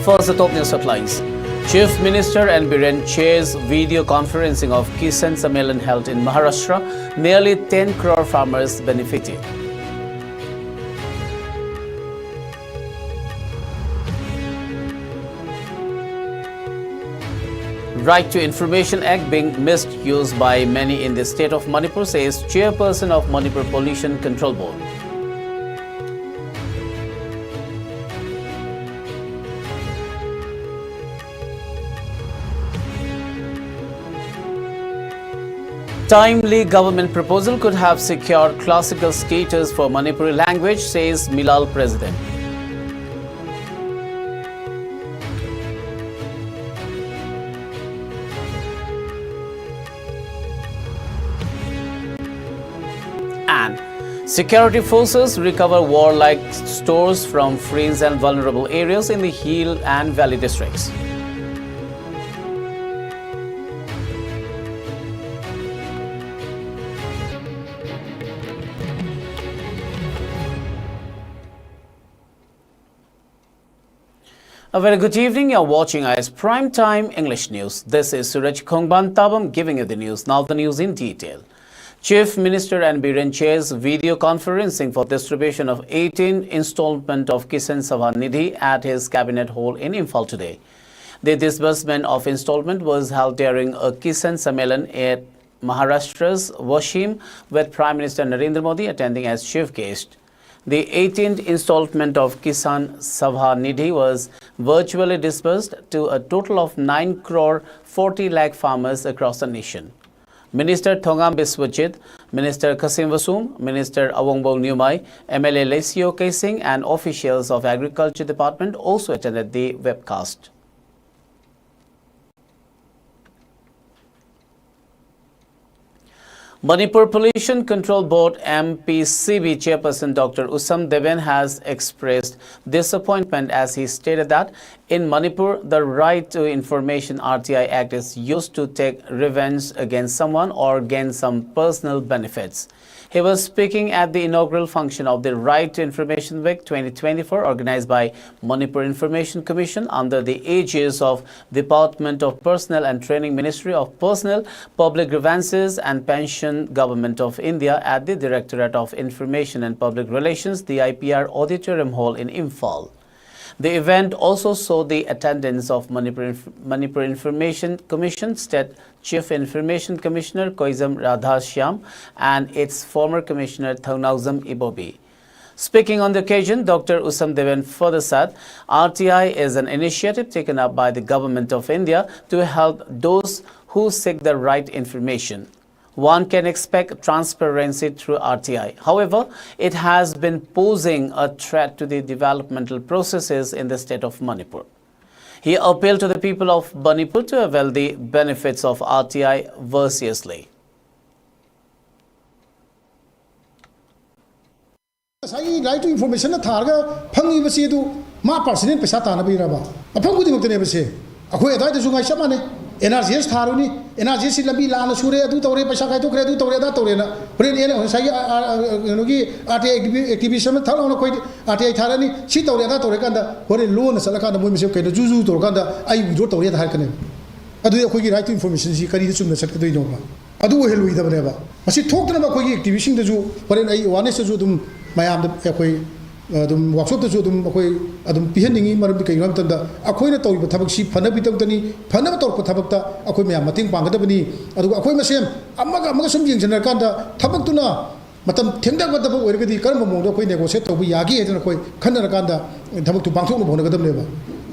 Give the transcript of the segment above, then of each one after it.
First, the top news headlines. Chief Minister N. Biren chairs video conferencing of Kisan Sammelan held in Maharashtra. Nearly 10 crore farmers benefited. Right to Information Act being misused by many in the state of Manipur, says Chairperson of Manipur Pollution Control Board. Timely government proposal could have secured classical status for Manipuri language, says Milal President. And security forces recover warlike stores from fringe and vulnerable areas in the Hill and Valley districts. A very good evening. You're watching IS Prime Time English News. This is Suraj Khongban Tabam giving you the news. Now the news in detail. Chief Minister N. Biren chairs video conferencing for distribution of 18th installment of Kisan Sabha Nidhi at his cabinet hall in Imphal today. The disbursement of installment was held during a Kisan Sammelan at Maharashtra's Washim, with Prime Minister Narendra Modi attending as chief guest. The 18th installment of Kisan Sabha Nidhi was virtually disbursed to a total of 9 crore 40 lakh farmers across the nation. Minister Thongam Biswajit, Minister Kasim Vasum, Minister Awongbol Nyumai, MLA Lesio Kaising and officials of Agriculture Department also attended the webcast. Manipur Pollution Control Board MPCB Chairperson Dr. Usam Deven has expressed disappointment as he stated that in Manipur, the Right to Information RTI Act is used to take revenge against someone or gain some personal benefits. He was speaking at the inaugural function of the Right to Information Week 2024 organized by Manipur Information Commission under the aegis of Department of Personnel and Training, Ministry of Personnel, Public Grievances and Pension, Government of India at the Directorate of Information and Public Relations, the IPR Auditorium Hall in Imphal. The event also saw the attendance of Manipur Information Commission State Chief Information Commissioner Koizam Radhashyam and its former Commissioner Thaunauzam Ibobi. Speaking on the occasion, Dr. Usam Deven further said, RTI is an initiative taken up by the Government of India to help those who seek the right information. One can expect transparency through RTI. However, it has been posing a threat to the developmental processes in the state of Manipur. He appealed to the people of Manipur to avail the benefits of RTI virtuously. Right to information targa phangi basi du ma personal pesa tana biraba aphangu di mukte ne basi akhoi adai de sungai samane NRGS tharuni NRGS labi lana sure adu tore pesa kai to kre adu tore da tore na pren ene sai nogi RTI activation thala na koi RTI tharani si tore da tore kanda hore loan sala kanda moi mese kai da juju tore kanda ai withdraw tore da har kane adu akhoi gi right to information si kari chumna sat kadoi no ba adu helui da ba masi thokna ba koi gi activation da ju hore ai awareness ju dum mayam da akhoi dum workshop da ju dum akhoi adum piheningi maram di kai ngam tanda akhoi na toy thabak si phana bi tani phana tor ko thabak ta akhoi mayam mating pang da bani adu akhoi masem amaga sum jing jenar kan da thabak tu na matam thengda ba da ba oir gadi karam mo do akhoi negotiate to bi yagi he na akhoi khanna kan da thabak tu bangthok no bhona gadam le ba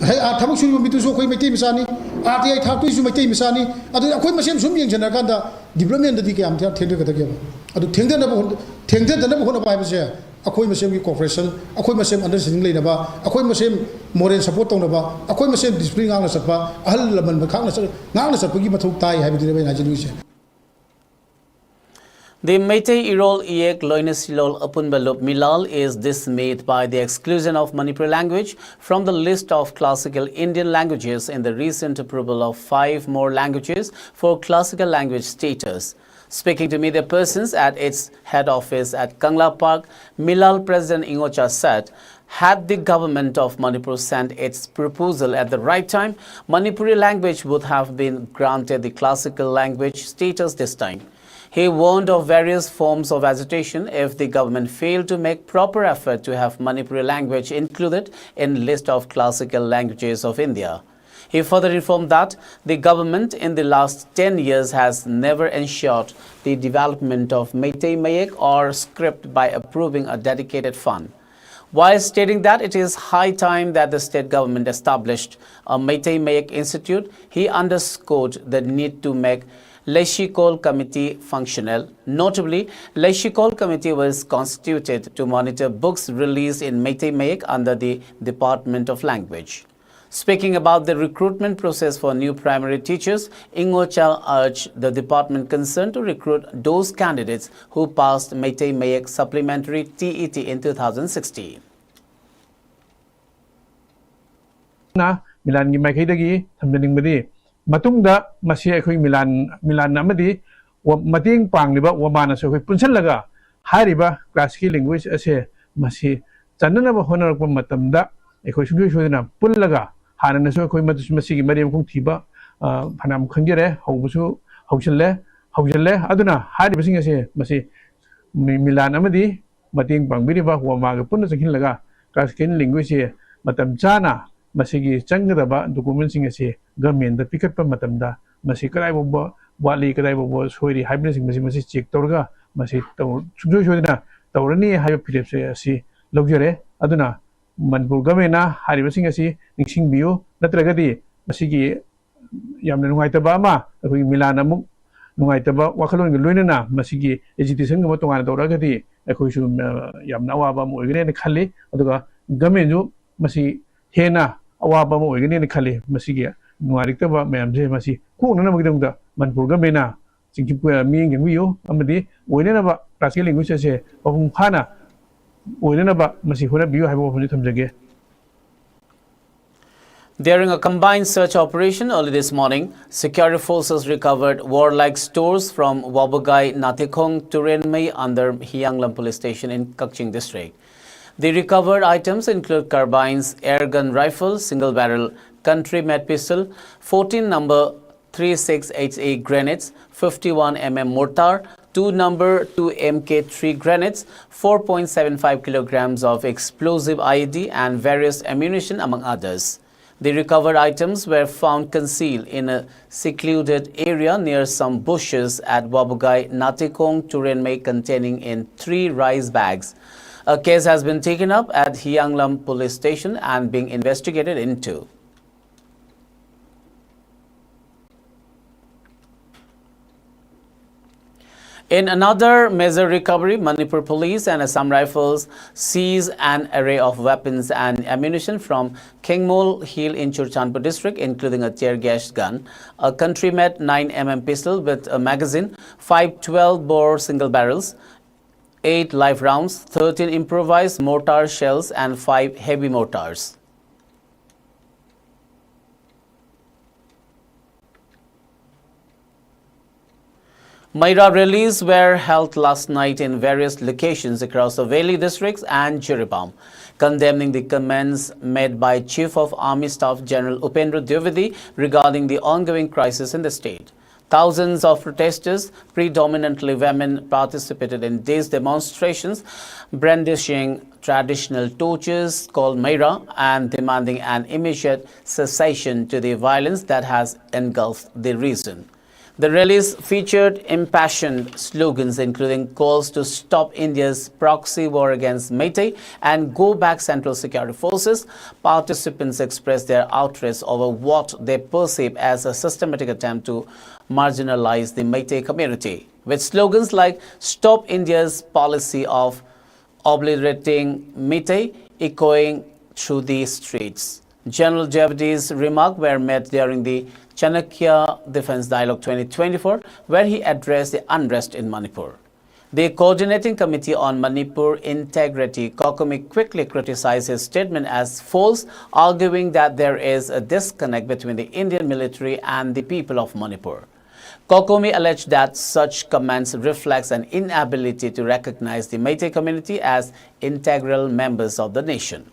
hai a thabak su mi tu so akhoi meti misani RTI thak tu su meti misani adu akhoi masem sum jing jenar kan da development da di kyam thengda ga da ga adu thengda na ba hona ba ba se akhoi masem ki cooperation akhoi masem understanding leina ba akhoi masem moral support tong na ba akhoi masem discipline ngang na satpa ahal laman ba khang na ngang na satpa gi mathuk tai hai bi de ba na jinu se. The Meitei Irol Iek Loinesilol Apunbalup Milal is dismayed by the exclusion of Manipuri language from the list of classical Indian languages in the recent approval of 5 more languages for classical language status. Speaking to media persons at its head office at Kangla Park, Milal President Ingocha said, Had the government of Manipur sent its proposal at the right time, Manipuri language would have been granted the classical language status this time. He warned of various forms of agitation if the government failed to make proper effort to have Manipuri language included in list of classical languages of India. He further informed that the government in the last 10 years has never ensured the development of Meitei Mayek or script by approving a dedicated fund. While stating that it is high time that the state government established a Meitei Mayek Institute, he underscored the need to make Leishikol Committee functional. Notably, Leishikol Committee was constituted to monitor books released in Meitei Mayek under the Department of Language. Speaking about the recruitment process for new primary teachers, Ingocha urged the department concerned to recruit those candidates who passed Meitei Mayek supplementary TET in 2016. Milan gi mai khai dagi thamjaning badi matungda masi akhoi milan namadi wa mating pangliba wa mana so khoi punsan laga hariba classical language ase masi channa ba honar ko matamda akhoi sugui sudina pullaga hanana so akhoi masi gi mariam khong thiba phanam khangjere haubusu hauchalle aduna hariba sing ase masi milan amadi mating pangbiriba wa ma ga punna sakhin laga classical language matam chana masigi changadaba document sing ase government da pick up matamda masi kadai bo wali kadai bo soiri hybrid sing masi check torga masi taw sujoi sodina tawrani hayo philip se asi logjare aduna manpur government na hariba sing ase ningsing biu natragadi masigi yamna nungaitaba ma akoi milana muk nungaitaba wakhalon gi loinana masigi education ga matonga toragadi akoi su yamna awaba mo igene khali aduga government ju masi hena awaba mo igene ni khali masigi nuarikta ba mayam je masi ku na magdam da manpur ga mena chingki mi ngi wiyo amadi oinena ba classical language se pahung khana oinena ba masi hora biyo haibo phoni thamjage. During a combined search operation early this morning, security forces recovered warlike stores from Wabugai Natikong Turenmei under Hyanglam police station in Kakching district. The recovered items include carbines, air gun rifle, single barrel, country-made pistol, 14 number 36HE grenades, 51 mm mortar, 2 number 2 MK3 grenades, 4.75 kilograms of explosive IED and various ammunition among others. The recovered items were found concealed in a secluded area near some bushes at Wabugai Natikong Turenmei containing in 3 rice bags. A case has been taken up at Hyanglam police station and being investigated into. In another major recovery, Manipur police and Assam Rifles seized an array of weapons and ammunition from Kengmol Hill in Churchandpur district, including a tear gas gun, a country-made 9mm pistol with a magazine, 5 12-bore single barrels, 8 live rounds, 13 improvised mortar shells and 5 heavy mortars. Maira rallies were held last night in various locations across the Valley districts and Jiribam, condemning the comments made by Chief of Army Staff General Upendra Dwivedi regarding the ongoing crisis in the state. Thousands of protesters, predominantly women, participated in these demonstrations, brandishing traditional torches called Maira and demanding an immediate cessation to the violence that has engulfed the region. The rallies featured impassioned slogans including calls to stop India's proxy war against Meitei and go back Central Security Forces. Participants expressed their outrage over what they perceive as a systematic attempt to marginalize the Meitei community, with slogans like "Stop India's policy of obliterating Meitei" echoing through the streets. General Dwivedi's remarks were made during the Chanakya Defense Dialogue 2024, where he addressed the unrest in Manipur. The Coordinating Committee on Manipur Integrity, COCOMI, quickly criticized his statement as false, arguing that there is a disconnect between the Indian military and the people of Manipur. COCOMI alleged that such comments reflects an inability to recognize the Meitei community as integral members of the nation.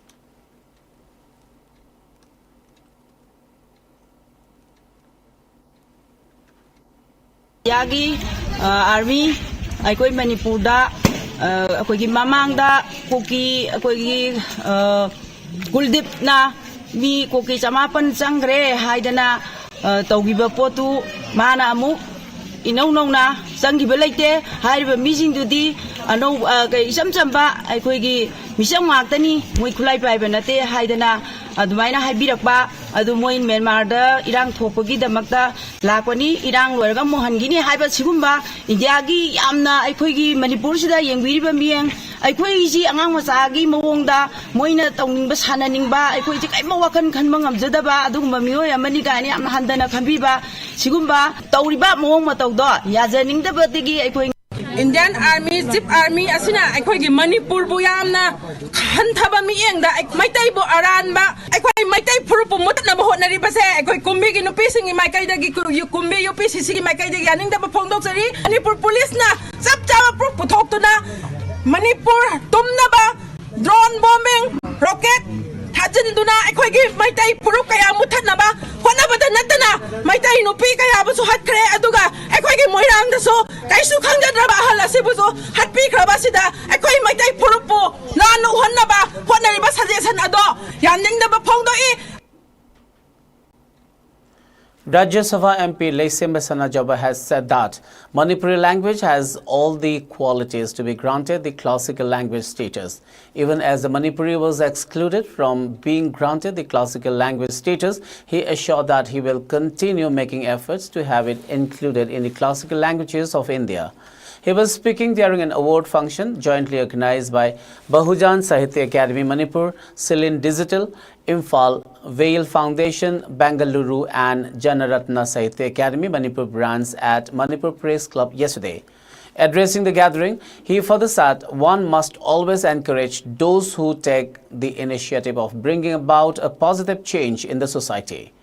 Yagi Army aikoi Manipurda akoigi mamangda koki akoigi Kuldip na mi koki chamapan changre haidana taugiba potu mana amu inau na changiba leite haiba mijing dudi anau kai isam chamba aikoigi misam ngaktani moi khulai paiba nate haidana adumaina haibirakba adu moi Myanmar da irang thopagi damakta lakoni irang loiraga mohangini haiba sigumba India gi yamna aikoigi Manipur sida yengbiriba mieng aikoi ji angang machagi mawongda moina tawningba sananingba aikoi ji kaima wakan khanma ngamjadaba adugumba mioi amani gani am handana khambiba sigumba tawriba mawong matawdo yajaningdaba digi aikoi Indian Army, Zip Army, asina aikoigi Manipur bu yamna hanthaba mi engda maitai bu aranba aikoi maitai purupu mutna ba hotnari base aikoi kumbi gi nupi singi maikai dagi kumbi yupi sisi gi maikai dagi aning da ba phongdok sari Manipur police na chap chawa proof puthok tuna Manipur tumna ba drone bombing rocket thajin duna aikoigi maitai purup kaya muthatna ba hona ba natana maitai nupi kaya bu su hatkre aduga aikoigi moirang da so kaisu khangjadra ba hala sibu so hatpi kraba sida aikoi maitai purupu lanu honna ba honari ba suggestion ado yaning da ba phongdo I Rajya Sabha MP Leisim Sanajaba has said that Manipuri language has all the qualities to be granted the classical language status. Even as the Manipuri was excluded from being granted the classical language status, he assured that he will continue making efforts to have it included in the classical languages of India. He was speaking during an award function jointly organized by Bahujan Sahitya Academy Manipur, Celine Digital, Imphal, Vale Foundation, Bengaluru and Janaratna Sahitya Academy Manipur brands at Manipur Press Club yesterday. Addressing the gathering, he further said one must always encourage those who take the initiative of bringing about a positive change in the society.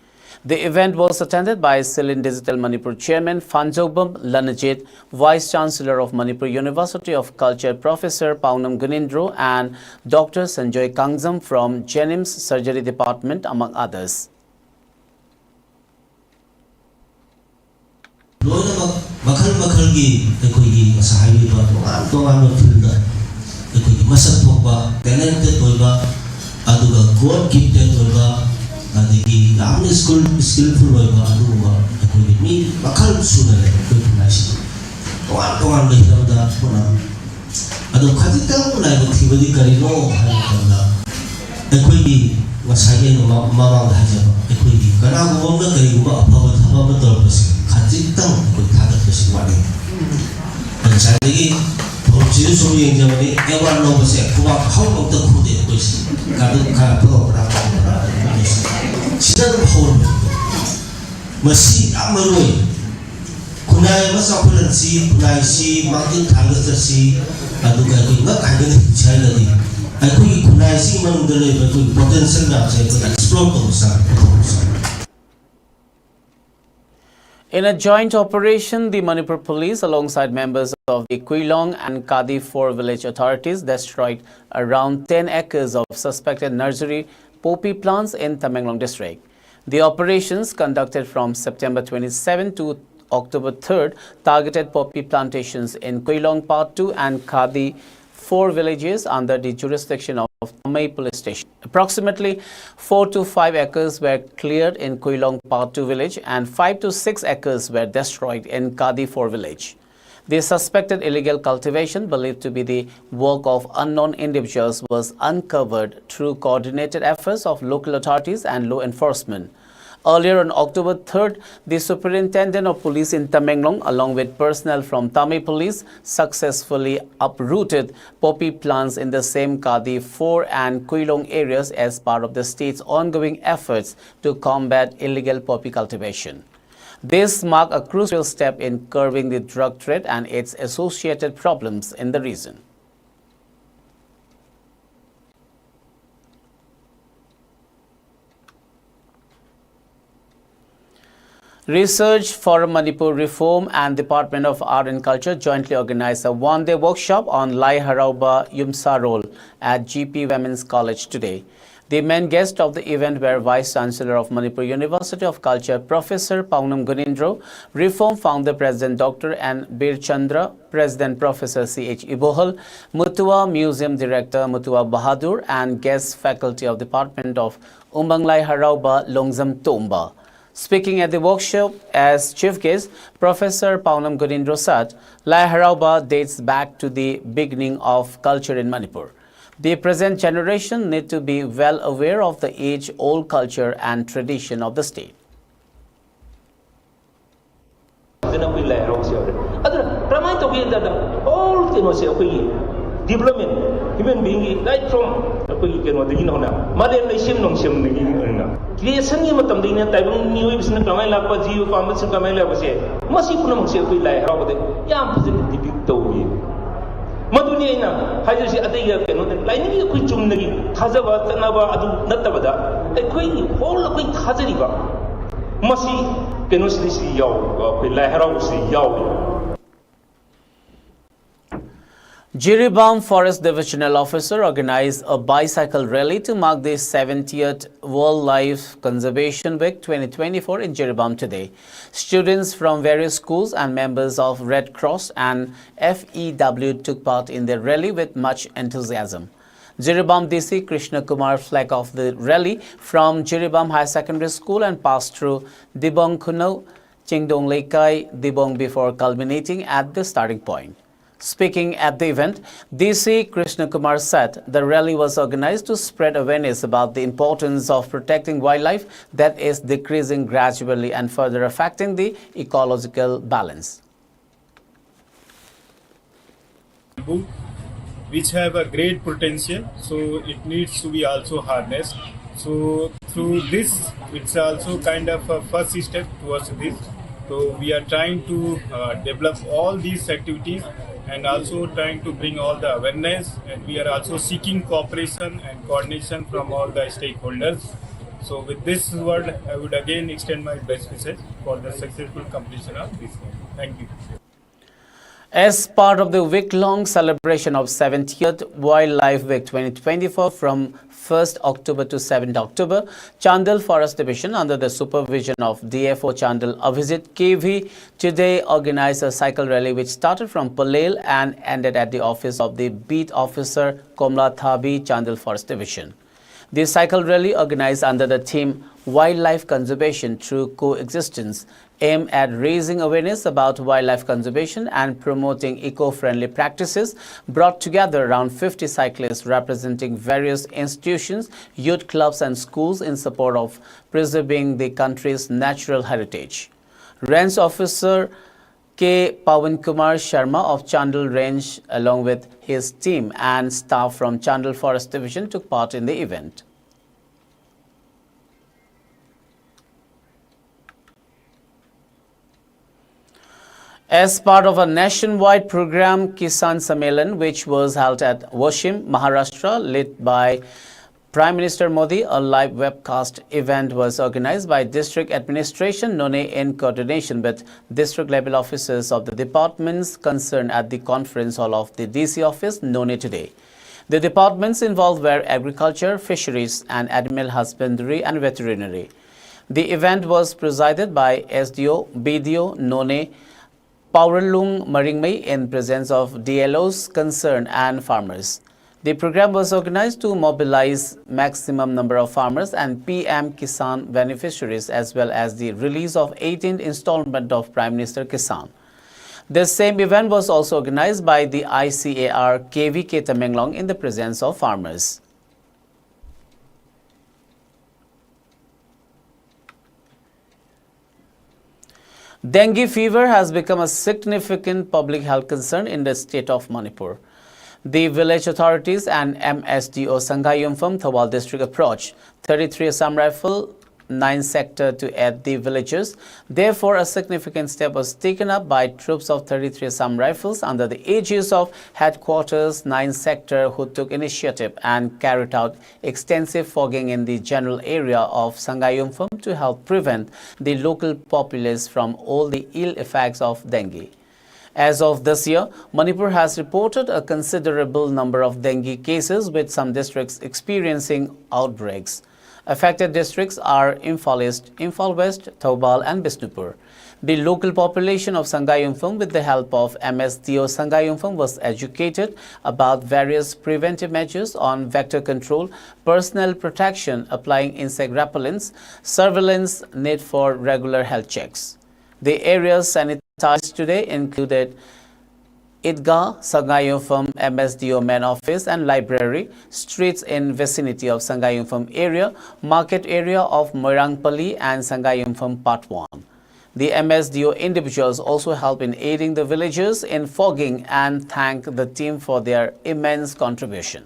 The event was attended by Celine Digital Manipur Chairman Fanjobam Lanajit, Vice Chancellor of Manipur University of Culture Professor Paunam Gunindro and Dr. Sanjoy Kangzam from Jennings Surgery Department among others. adigi amni skillful oiba aduga akoi mi makal sunare akoi tunasi toan le da pona adu khajita unai ba thibadi karino haida akoi bi wasage no mama hajaba akoi bi kana go na kari go apaba thaba ba tor basi khajita akoi thada basi wani sajagi jiru so yeng jamani ewan no basi kuba how of the khude akoi kadu ka pro Sidang hol masih amaroi kunai masa kulan si kunai si makin thagas si aduga ko ngak hagen chai lagi aku kunai si manudale ko potential na sai ko explore ko sa In a joint operation, the Manipur police alongside members of the Kuilong and Kadi 4 village authorities destroyed around 10 acres of suspected nursery poppy plants in Tamenglong district. The operations conducted from September 27 to October 3rd targeted poppy plantations in Kuilong Part 2 and Kadi 4 villages under the jurisdiction of Tamai police station. Approximately 4 to 5 acres were cleared in Kuilong Part 2 village and 5 to 6 acres were destroyed in Kadi 4 village. The suspected illegal cultivation, believed to be the work of unknown individuals, was uncovered through coordinated efforts of local authorities and law enforcement. Earlier on October 3rd, the Superintendent of Police in Tamenglong, along with personnel from Tamil Police, successfully uprooted poppy plants in the same Kadi 4 and Kuilong areas as part of the state's ongoing efforts to combat illegal poppy cultivation. This marked a crucial step in curbing the drug trade and its associated problems in the region. Research Forum Manipur Reform and Department of Art and Culture jointly organized a one-day workshop on Lai Harauba Yumsa role at GP Women's College today. The main guests of the event were Vice Chancellor of Manipur University of Culture, Professor Paunam Gunindro, Reform Founder President Dr. N. Bir Chandra, President Professor C.H. Ibohal, Mutua Museum Director Mutua Bahadur, and guest faculty of Department of Umbanglai Harauba Longzam Tomba. Speaking at the workshop as chief guest, Professor Paunam Gunindro said, Lai Harauba dates back to the beginning of culture in Manipur. The present generation need to be well aware of the age-old culture and tradition of the state. Development, human being, right from creation of Tamdina, Taiwan, New York, Kamala, Geo, Farmers, Kamala, was here. Must you put them like how they are presented to you. Madunina, Hydrosi Adaya, like you quit Jumnagi, Hazava, Tanava, Adu, Natabada, a queen, all a quick Hazariva. Masi, Kenosli Yaw, Lahara, Yaw. Jiribam Forest Divisional Officer organized a bicycle rally to mark the 70th Wildlife Conservation Week 2024 in Jiribam today. Students from various schools and members of Red Cross and FEW took part in the rally with much enthusiasm. Jiribam DC Krishna Kumar flagged off the rally from Jiribam High Secondary School and passed through Dibong Kuno, Chingdong Lekai, Dibong before culminating at the starting point. Speaking at the event, DC Krishna Kumar said the rally was organized to spread awareness about the importance of protecting wildlife that is decreasing gradually and further affecting the ecological balance. Which have a great potential, so it needs to be also harnessed. So through this, it's also kind of a first step towards this. So we are trying to develop all these activities and also trying to bring all the awareness, and we are also seeking cooperation and coordination from all the stakeholders. So with this word, I would again extend my best wishes for the successful completion of this. Thank you. As part of the week-long celebration of 70th Wildlife Week 2024 from 1st October to 7th October, Chandal Forest Division under the supervision of DFO Chandal Abhijit KV today organized a cycle rally which started from Palel and ended at the office of the Beat Officer Komla Thabi Chandal Forest Division. The cycle rally organized under the theme Wildlife Conservation Through Coexistence aimed at raising awareness about wildlife conservation and promoting eco-friendly practices, brought together around 50 cyclists representing various institutions, youth clubs and schools in support of preserving the country's natural heritage. Range Officer K. Pawan Kumar Sharma of Chandal Range along with his team and staff from Chandal Forest Division took part in the event. As part of a nationwide program, Kisan Sammelan, which was held at Washim, Maharashtra, led by Prime Minister Modi, a live webcast event was organized by District Administration, None, in coordination with district-level officers of the departments concerned at the conference hall of the DC office, None, today. The departments involved were agriculture, fisheries, and animal husbandry and veterinary. The event was presided by SDO, BDO, None, Pauralung Maringmei in presence of DLOs concerned and farmers. The program was organized to mobilize maximum number of farmers and PM Kisan beneficiaries as well as the release of 18th installment of Prime Minister Kisan. The same event was also organized by the ICAR KVK Tamenglong in the presence of farmers. Dengue fever has become a significant public health concern in the state of Manipur. The village authorities and MSDO Sanghai Yumpham Thawal district approached 33 Assam Rifle 9 sector to aid the villagers. Therefore, a significant step was taken up by troops of 33 Assam Rifles under the aegis of Headquarters 9 sector, who took initiative and carried out extensive fogging in the general area of Sanghai Yumpham to help prevent the local populace from all the ill effects of dengue. As of this year, Manipur has reported a considerable number of dengue cases, with some districts experiencing outbreaks. Affected districts are Imphal East, Imphal West, Thoubal and Bishnupur. The local population of Sangayumphang, with the help of MSDO Sangayumphang, was educated about various preventive measures on vector control, personal protection, applying insect repellents, surveillance, need for regular health checks. The areas sanitized today included Idgah, Sangayumphang MSDO main office and library, streets in vicinity of Sangayumphang area, market area of Moirangpally and Sangayumphang Part 1. The MSDO individuals also help in aiding the villagers in fogging and thank the team for their immense contribution.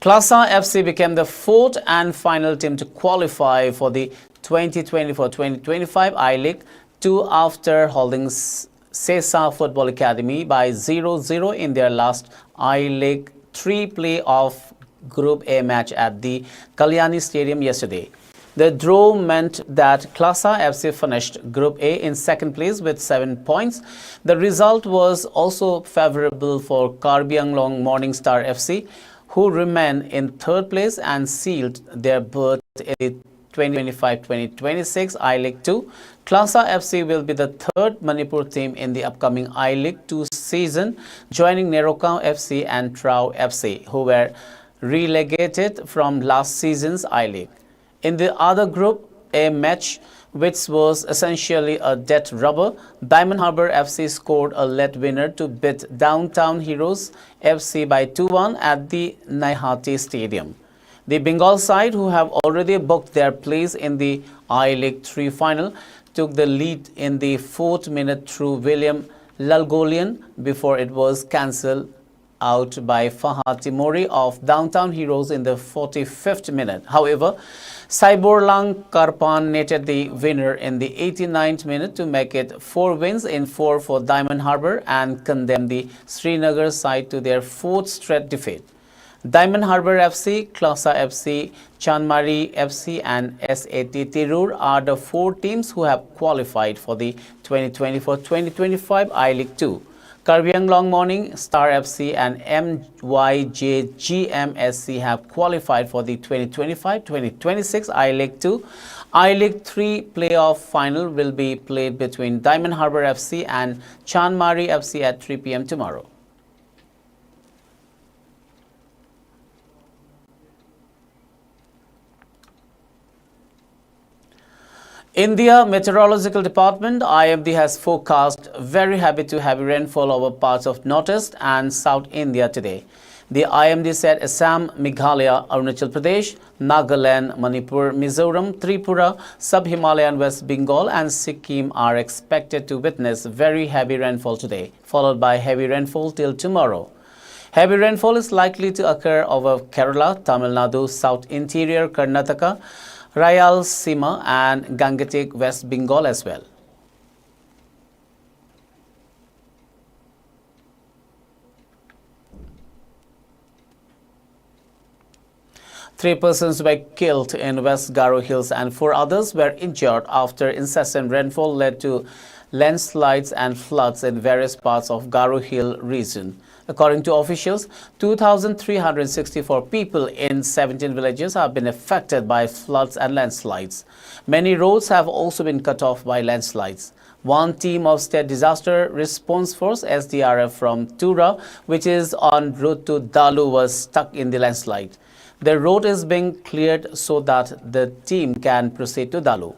Klasa FC became the fourth and final team to qualify for the 2024-2025 I-League 2 after holding Sesa Football Academy by 0-0 in their last I-League 3 play-off Group A match at the Kalyani Stadium yesterday. The draw meant that Klasa FC finished Group A in second place with 7 points. The result was also favorable for Karbi Anglong Morning Star FC, who remain in third place and sealed their berth in the 2025-2026 I-League 2. Klasa FC will be the third Manipur team in the upcoming I-League 2 season, joining Nerokang FC and Trau FC, who were relegated from last season's I-League. In the other group, a match which was essentially a death rubber, Diamond Harbour FC scored a late winner to beat Downtown Heroes FC by 2-1 at the Naihati Stadium. The Bengal side, who have already booked their place in the I-League 3 final, took the lead in the 4th minute through William Lalgolian before it was cancelled out by Fahad Timori of Downtown Heroes in the 45th minute. However, Saiborlang Karpan netted the winner in the 89th minute to make it 4 wins in 4 for Diamond Harbour and condemn the Srinagar side to their 4th straight defeat. Diamond Harbour FC, Klasa FC, Chanmari FC and SAT Tirur are the 4 teams who have qualified for the 2024-2025 I-League 2. Karbi Anglong Morning Star FC and MYJGMSC have qualified for the 2025-2026 I-League 2. I-League 3 playoff final will be played between Diamond Harbour FC and Chanmari FC at 3 p.m. tomorrow. India Meteorological Department IMD has forecast very heavy to heavy rainfall over parts of northeast and south India today. The IMD said Assam, Meghalaya, Arunachal Pradesh, Nagaland, Manipur, Mizoram, Tripura, Sub-Himalayan West Bengal and Sikkim are expected to witness very heavy rainfall today, followed by heavy rainfall till tomorrow. Heavy rainfall is likely to occur over Kerala, Tamil Nadu, South Interior, Karnataka, Rayalaseema and Gangetic West Bengal as well. Three persons were killed in West Garo Hills and 4 others were injured after incessant rainfall led to landslides and floods in various parts of Garo Hill region. According to officials, 2,364 people in 17 villages have been affected by floods and landslides. Many roads have also been cut off by landslides. One team of State Disaster Response Force SDRF from Tura, which is en route to Dalu, was stuck in the landslide. The road is being cleared so that the team can proceed to Dalu.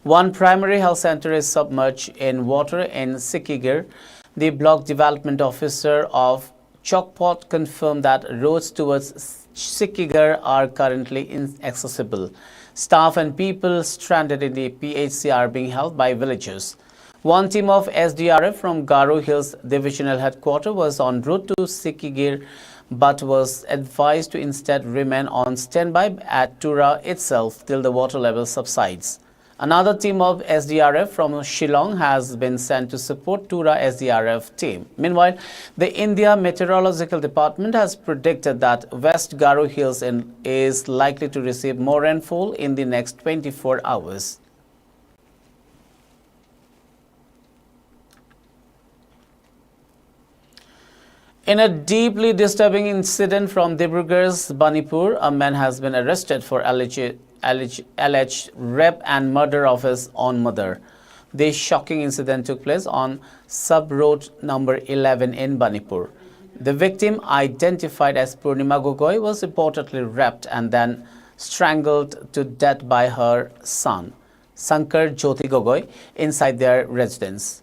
One primary health center is submerged in water in Sikigir. The block development officer of Chokpot confirmed that roads towards Sikigir are currently inaccessible. Staff and people stranded in the PHC are being held by villagers. One team of SDRF from Garo Hills Divisional Headquarters was en route to Sikigir but was advised to instead remain on standby at Tura itself till the water level subsides. Another team of SDRF from Shillong has been sent to support Tura SDRF team. Meanwhile, the India Meteorological Department has predicted that West Garo Hills is likely to receive more rainfall in the next 24 hours. In a deeply disturbing incident from Dibrugarh's Banipur, a man has been arrested for alleged rape and murder of his own mother. This shocking incident took place on sub-road number 11 in Banipur. The victim, identified as Purnima Gogoi, was reportedly raped and then strangled to death by her son, Sankar Jyoti Gogoi, inside their residence.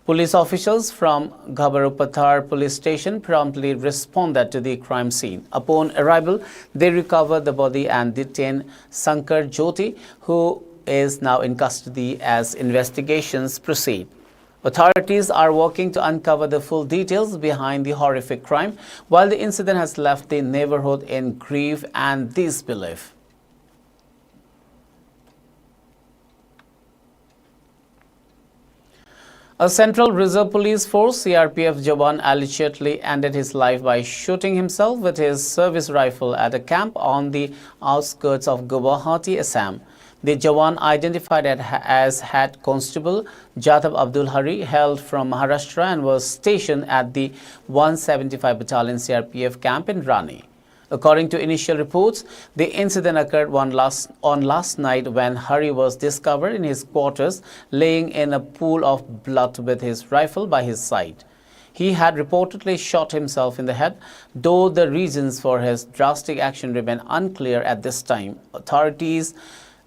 Police officials from Ghabarupathar police station promptly responded to the crime scene. Upon arrival, they recovered the body and detained Sankar Jyoti, who is now in custody as investigations proceed. Authorities are working to uncover the full details behind the horrific crime, while the incident has left the neighborhood in grief and disbelief. A Central Reserve Police Force CRPF Jawan allegedly ended his life by shooting himself with his service rifle at a camp on the outskirts of Guwahati, Assam. The Jawan, identified as Head Constable Jadhav Abdul Hari, hailed from Maharashtra and was stationed at the 175 Battalion CRPF camp in Rani. According to initial reports, the incident occurred on last night when Hari was discovered in his quarters laying in a pool of blood with his rifle by his side. He had reportedly shot himself in the head, though the reasons for his drastic action remain unclear at this time. Authorities,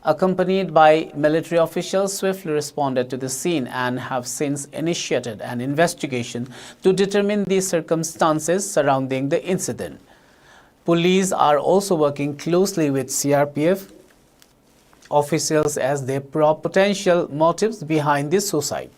accompanied by military officials, swiftly responded to the scene and have since initiated an investigation to determine the circumstances surrounding the incident. Police are also working closely with CRPF officials as they probe potential motives behind this suicide.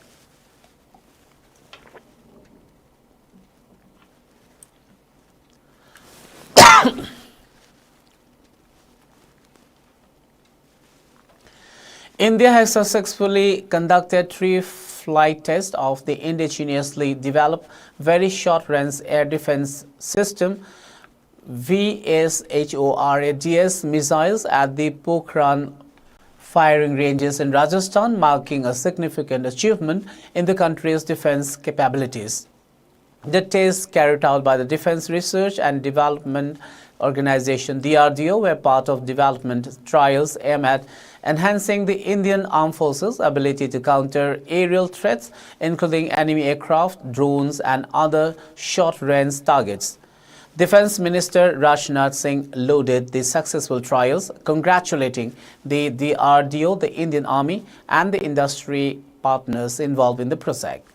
India has successfully conducted 3 flight tests of the indigenously developed very short-range air defense system VSHORADS missiles at the Pokhran firing ranges in Rajasthan, marking a significant achievement in the country's defense capabilities. The tests carried out by the Defense Research and Development Organization DRDO were part of development trials aimed at enhancing the Indian Armed Forces' ability to counter aerial threats, including enemy aircraft, drones, and other short-range targets. Defense Minister Rajnath Singh lauded the successful trials, congratulating the DRDO, the Indian Army, and the industry partners involved in the project.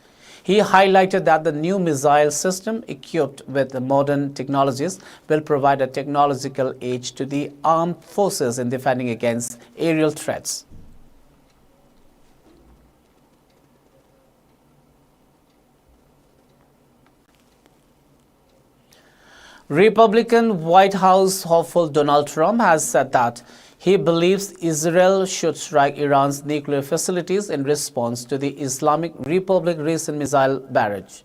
He highlighted that the new missile system, equipped with modern technologies, will provide a technological edge to the armed forces in defending against aerial threats. Republican White House hopeful Donald Trump has said that he believes Israel should strike Iran's nuclear facilities in response to the Islamic Republic's recent missile barrage.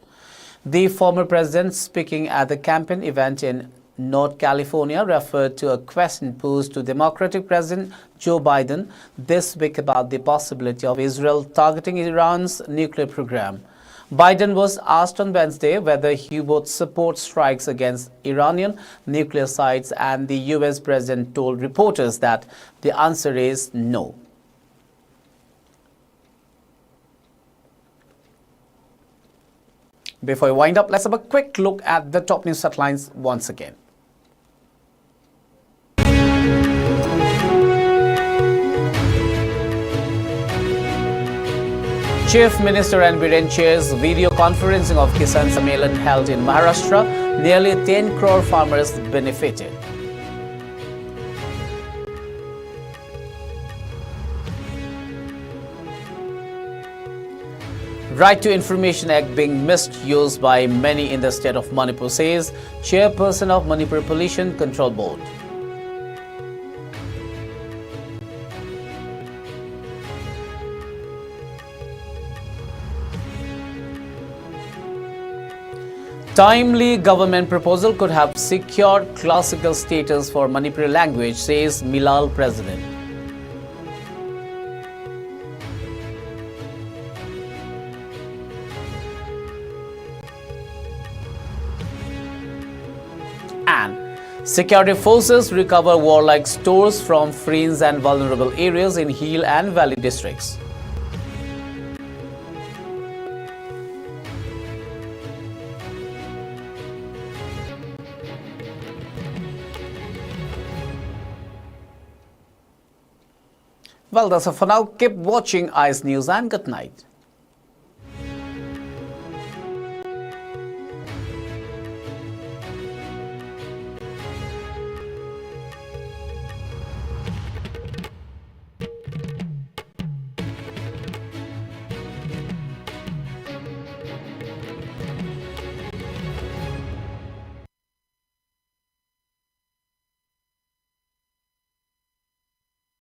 The former president, speaking at the campaign event in North California, referred to a question posed to Democratic President Joe Biden this week about the possibility of Israel targeting Iran's nuclear program. Biden was asked on Wednesday whether he would support strikes against Iranian nuclear sites, and the U.S. president told reporters that the answer is no. Before we wind up, let's have a quick look at the top news headlines once again. Chief Minister and Biren chairs video conferencing of Kisan Sammelan held in Maharashtra. Nearly 10 crore farmers benefited. Right to Information Act being misused by many in the state of Manipur, says Chairperson of Manipur Pollution Control Board. Timely government proposal could have secured classical status for Manipuri language, says Milal president. And security forces recover warlike stores from fringe and vulnerable areas in hill and valley districts. Well, that's all for now. Keep watching ICE News and good night.